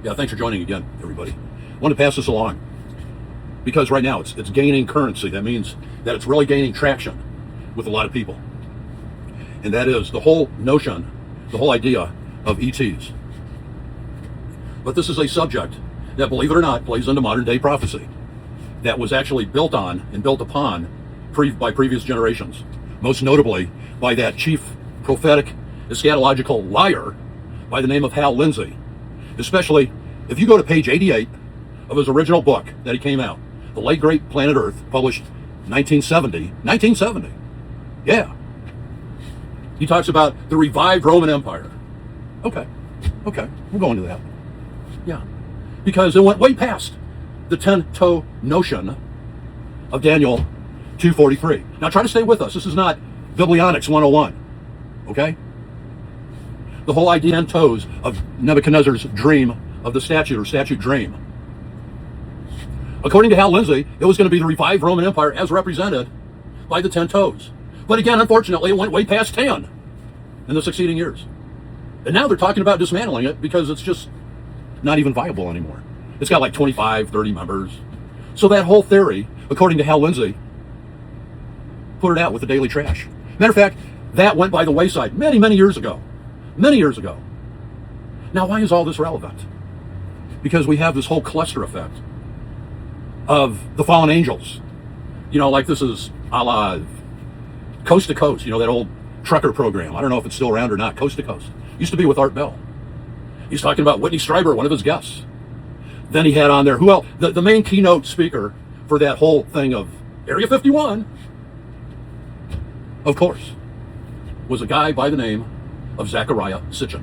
Yeah, thanks for joining again, everybody. I want to pass this along because right now it's gaining currency. That means that it's really gaining traction with a lot of people. And that is the whole notion, the whole idea of ETs. But this is a subject that, believe it or not, plays into modern day prophecy that was actually built on and built upon by previous generations. Most notably by that chief prophetic eschatological liar by the name of Hal Lindsey. Especially if you go to page 88 of his original book that he came out, The Late Great Planet Earth, published 1970. Yeah. He talks about the revived Roman Empire. Okay, we'll go into that. Yeah, because it went way past the 10-toe notion of Daniel 2:43. Now try to stay with us. This is not Biblionics 101, okay? The whole idea 10 toes of Nebuchadnezzar's dream of the statute or statute dream. According to Hal Lindsey, it was going to be the revived Roman Empire as represented by the 10 toes. But again, unfortunately, it went way past 10 in the succeeding years. And now they're talking about dismantling it because it's just not even viable anymore. It's got like 25, 30 members. So that whole theory, according to Hal Lindsey, put it out with the daily trash. Matter of fact, that went by the wayside many, many years ago. Many years ago. Now, why is all this relevant? Because we have this whole cluster effect of the fallen angels. You know, like this is a la Coast to Coast, you know, that old trucker program. I don't know if it's still around or not. Coast to Coast. Used to be with Art Bell. He's talking about Whitney Strieber, one of his guests. Then he had on there, who else? The main keynote speaker for that whole thing of Area 51, of course, was a guy by the name of Zecharia Sitchin.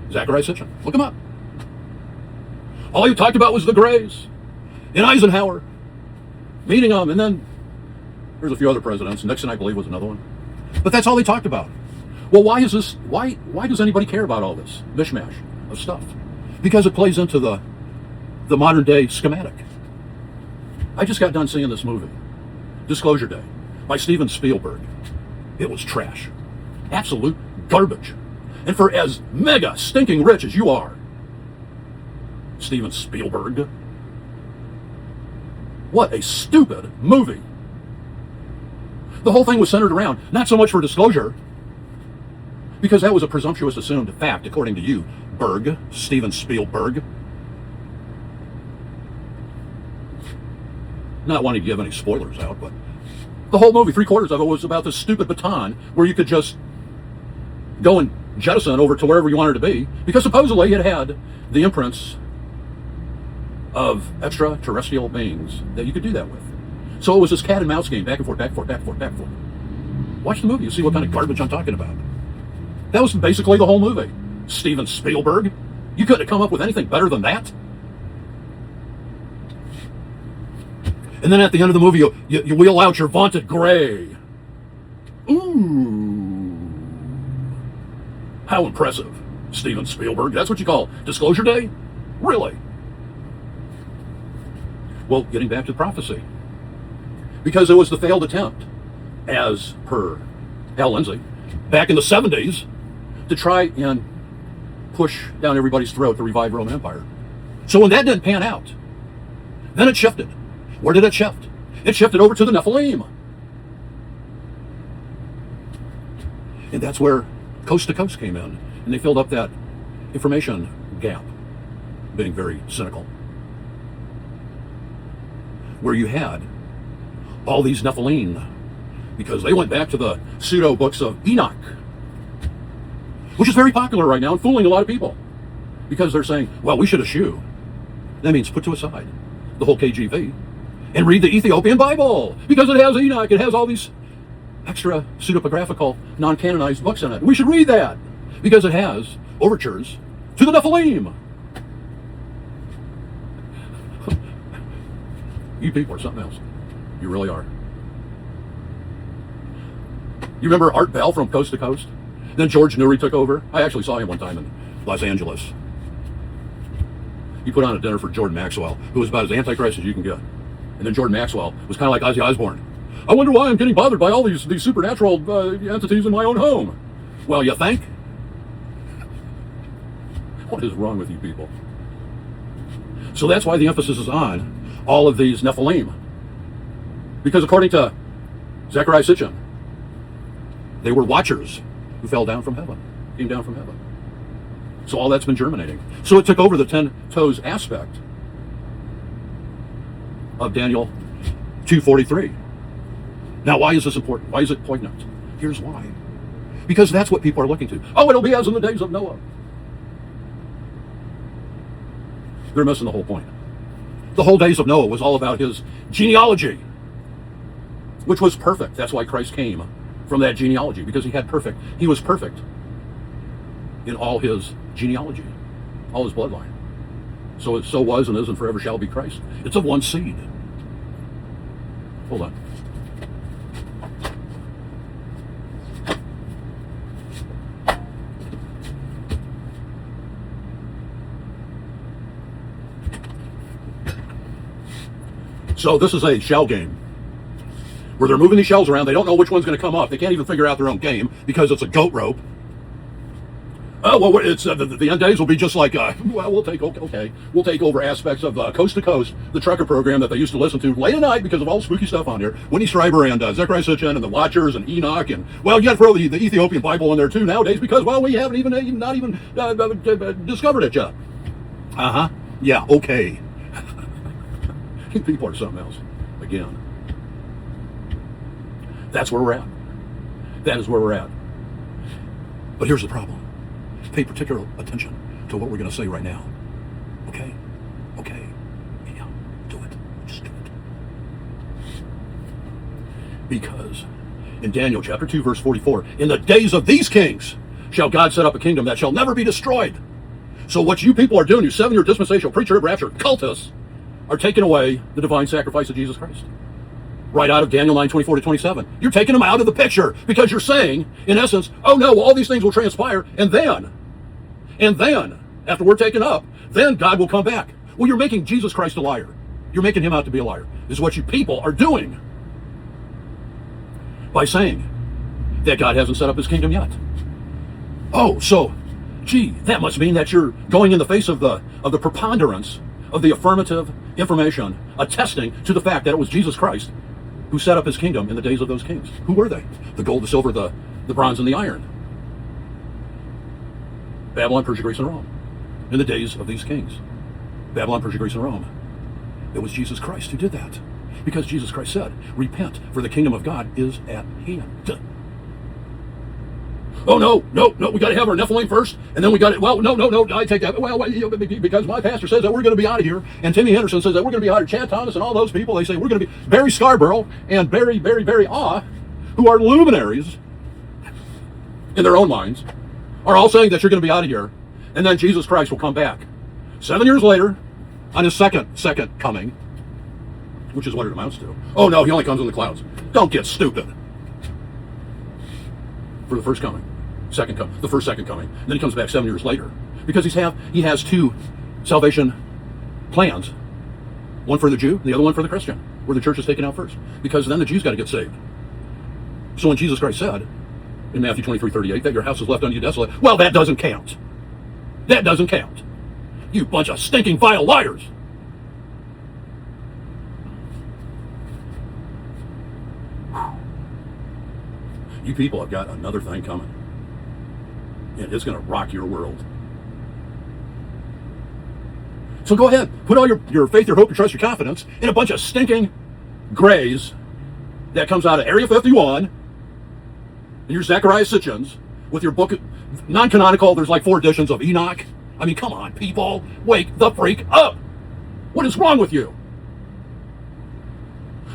Zecharia Sitchin. Look him up. All he talked about was the Greys and Eisenhower, meeting them, and then there's a few other presidents. Nixon, I believe, was another one. But that's all they talked about. Well, why is this? Why does anybody care about all this mishmash of stuff? Because it plays into the modern day schematic. I just got done seeing this movie, Disclosure Day, by Steven Spielberg. It was trash. Absolute garbage. And for as mega stinking rich as you are, Steven Spielberg, what a stupid movie. The whole thing was centered around, not so much for disclosure, because that was a presumptuous assumed fact, according to you, Steven Spielberg. Not wanting to give any spoilers out, but the whole movie, 3/4 of it, was about this stupid baton where you could just go and jettison over to wherever you wanted to be, because supposedly it had the imprints of extraterrestrial beings that you could do that with. So it was this cat and mouse game, back and forth, back and forth, back and forth, back and forth. Watch the movie, you see what kind of garbage I'm talking about. That was basically the whole movie. Steven Spielberg, you couldn't have come up with anything better than that. And then at the end of the movie, you wheel out your vaunted gray. Ooh. How impressive, Steven Spielberg. That's what you call Disclosure Day? Really? Well, getting back to prophecy. Because it was the failed attempt, as per Hal Lindsey, back in the 70s, to try and push down everybody's throat the revived Roman Empire. So when that didn't pan out, then it shifted. Where did it shift? It shifted over to the Nephilim. And that's where Coast to Coast came in. And they filled up that information gap, being very cynical. Where you had all these Nephilim, because they went back to the pseudo books of Enoch, which is very popular right now and fooling a lot of people. Because they're saying, well, we should eschew. That means put to aside the whole KJV and read the Ethiopian Bible, because it has Enoch, it has all these extra pseudepigraphical, non-canonized books in it. We should read that, because it has overtures to the Nephilim. You people are something else. You really are. You remember Art Bell from Coast to Coast? Then George Noory took over. I actually saw him one time in Los Angeles. He put on a dinner for Jordan Maxwell, who was about as antichrist as you can get. And then Jordan Maxwell was kind of like Ozzy Osbourne. I wonder why I'm getting bothered by all these supernatural entities in my own home. Well, you think? What is wrong with you people? So that's why the emphasis is on all of these Nephilim. Because according to Zechariah Sitchin, they were watchers who fell down from heaven, came down from heaven. So all that's been germinating. So it took over the 10 toes aspect of Daniel 2:43. Now, why is this important? Why is it poignant? Here's why. Because that's what people are looking to. Oh, it'll be as in the days of Noah. They're missing the whole point. The whole days of Noah was all about his genealogy, which was perfect. That's why Christ came from that genealogy, because he was perfect in all his genealogy, all his bloodline. So it so was and is and forever shall be Christ. It's of one seed. Hold on. So this is a shell game where they're moving these shells around. They don't know which one's going to come up. They can't even figure out their own game because it's a goat rope. Oh, well, it's the end days will be just like, well, we'll take over aspects of Coast to Coast, the trucker program that they used to listen to late at night because of all the spooky stuff on here. Winnie Schreiber and Zechariah Sitchin and the Watchers and Enoch and, well, you got to throw the Ethiopian Bible in there too nowadays because, well, we haven't even discovered it yet. Yeah, okay. People are something else. Again. That's where we're at. That is where we're at. But here's the problem. Pay particular attention to what we're going to say right now. Okay? Okay. Yeah. Do it. Just do it. Because in Daniel chapter 2, verse 44, in the days of these kings shall God set up a kingdom that shall never be destroyed. So what you people are doing, you 7-year dispensational preacher, rapture, cultists, are taking away the divine sacrifice of Jesus Christ. Right out of Daniel 9:24-27. You're taking them out of the picture because you're saying, in essence, oh no, all these things will transpire, and then, after we're taken up, then God will come back. Well, you're making Jesus Christ a liar. You're making him out to be a liar, is what you people are doing by saying that God hasn't set up his kingdom yet. Oh, so, gee, that must mean that you're going in the face of the preponderance of the affirmative information attesting to the fact that it was Jesus Christ who set up his kingdom in the days of those kings. Who were they? The gold, the silver, the bronze, and the iron. Babylon, Persia, Greece, and Rome. In the days of these kings. Babylon, Persia, Greece, and Rome. It was Jesus Christ who did that. Because Jesus Christ said, repent, for the kingdom of God is at hand. Oh, no, we got to have our Nephilim first, and then we got it. Well, no, I take that. Well, because my pastor says that we're going to be out of here, and Timmy Henderson says that we're going to be out of Chad Thomas and all those people. They say we're going to be Barry Scarborough and Barry who are luminaries in their own minds, are all saying that you're going to be out of here, and then Jesus Christ will come back 7 years later on his second coming, which is what it amounts to. Oh, no, he only comes in the clouds. Don't get stupid. For the first coming. The first second coming. And then he comes back 7 years later. Because he has two salvation plans. One for the Jew, the other one for the Christian, where the church is taken out first. Because then the Jews got to get saved. So when Jesus Christ said in Matthew 23:38 that your house is left unto you desolate, well, that doesn't count. That doesn't count. You bunch of stinking vile liars. You people have got another thing coming. And it's going to rock your world. So go ahead. Put all your faith, your hope, your trust, your confidence in a bunch of stinking grays that comes out of Area 51 and your Zechariah Sitchins with your book, non-canonical, there's like 4 editions of Enoch. I mean, come on, people. Wake the freak up. What is wrong with you?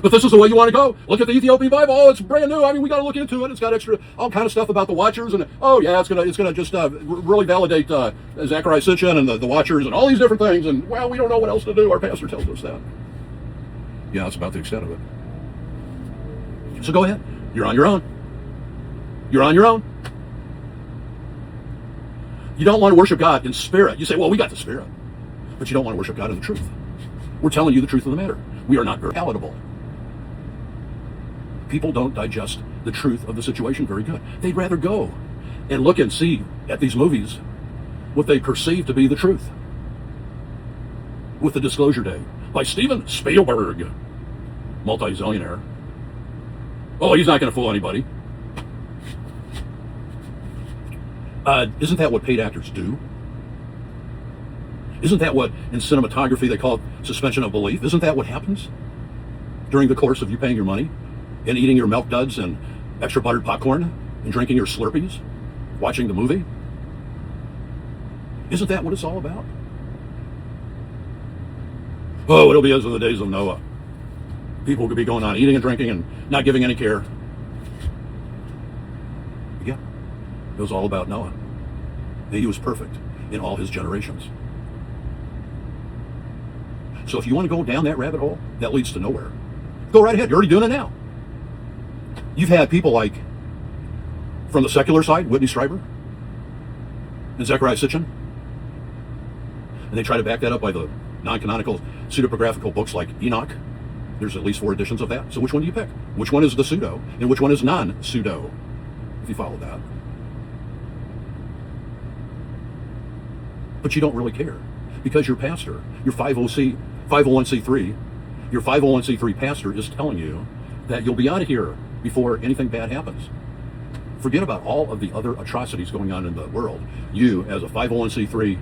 But this is the way you want to go. Look at the Ethiopian Bible. Oh, it's brand new. I mean, we got to look into it. It's got extra, all kind of stuff about the Watchers, and oh yeah, it's gonna just really validate Zechariah Sitchin and the Watchers and all these different things. And well, we don't know what else to do. Our pastor tells us that. Yeah, that's about the extent of it. So go ahead. You're on your own. You're on your own. You don't want to worship God in spirit. You say, well, we got the spirit, but you don't want to worship God in the truth. We're telling you the truth of the matter. We are not very palatable. People don't digest the truth of the situation very good. They'd rather go and look and see at these movies what they perceive to be the truth. with the Disclosure Day by Steven Spielberg, multi-zillionaire. Oh, he's not going to fool anybody. Isn't that what paid actors do? Isn't that what, in cinematography, they call it suspension of belief? Isn't that what happens during the course of you paying your money and eating your Milk Duds and extra buttered popcorn and drinking your Slurpees, watching the movie? Isn't that what it's all about? Oh, it'll be as in the days of Noah. People could be going on eating and drinking and not giving any care. Yeah, it was all about Noah. He was perfect in all his generations. So if you want to go down that rabbit hole, that leads to nowhere. Go right ahead. You're already doing it now. You've had people like, from the secular side, Whitney Strieber and Zecharia Sitchin. And they try to back that up by the non-canonical pseudepigraphical books like Enoch. There's at least 4 editions of that. So which one do you pick? Which one is the pseudo and which one is non-pseudo? If you follow that. But you don't really care because your pastor, your 501c3, your 501c3 pastor is telling you that you'll be out of here before anything bad happens. Forget about all of the other atrocities going on in the world. You, as a 501c3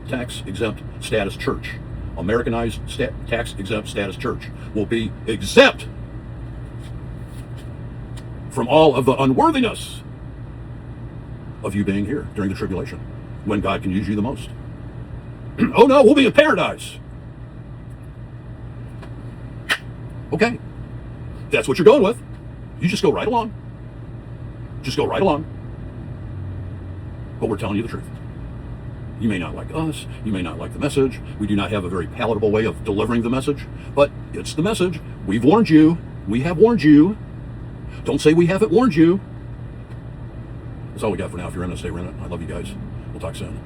tax-exempt status church, Americanized tax-exempt status church, will be exempt from all of the unworthiness of you being here during the tribulation, when God can use you the most. Oh no, we'll be in paradise. Okay, that's what you're going with. You just go right along. Just go right along. But we're telling you the truth. You may not like us. You may not like the message. We do not have a very palatable way of delivering the message, but it's the message. We've warned you. We have warned you. Don't say we haven't warned you. That's all we got for now. If you're in it, stay in it. I love you guys. We'll talk soon.